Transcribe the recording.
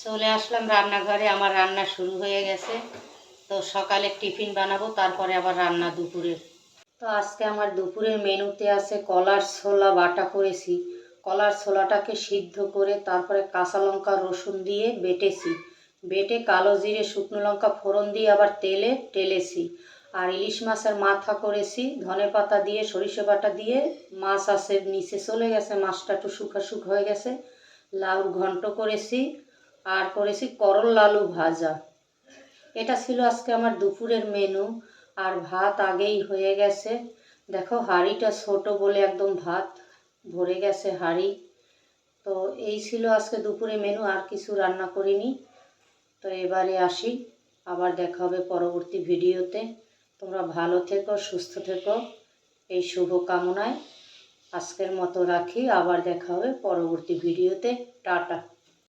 চলে আসলাম রান্নাঘরে। আমার রান্না শুরু হয়ে গেছে। তো সকালে টিফিন বানাবো, তারপরে আবার রান্না দুপুরের। তো আজকে আমার দুপুরের মেনুতে আছে কলার ছোলা বাটা করেছি। কলার ছোলাটাকে সিদ্ধ করে তারপরে কাঁচা লঙ্কা রসুন দিয়ে বেটেছি। বেটে কালো জিরে শুকনো লঙ্কা ফোড়ন দিয়ে আবার তেলে টেলেছি। আর ইলিশ মাছের মাথা করেছি ধনে পাতা দিয়ে সরিষা বাটা দিয়ে। মাছ আছে নিচে চলে গেছে, মাছটা একটু শুকা হয়ে গেছে। লাউর ঘন্ট করেছি আর করেছি করলা আলু ভাজা। এটা ছিল আজকে আমার দুপুরের মেনু। আর ভাত আগেই হয়ে গেছে। দেখো হাঁড়িটা ছোট বলে একদম ভাত ভরে গেছে হাঁড়ি। তো এই ছিল আজকে দুপুরে মেনু, আর কিছু রান্না করিনি। তো এবারে আসি, আবার দেখা হবে পরবর্তী ভিডিওতে। তোমরা ভালো থেকো, সুস্থ থেকো, এই শুভ কামনায় আজকের মতো রাখি। আবার দেখা হবে পরবর্তী ভিডিওতে। টাটা।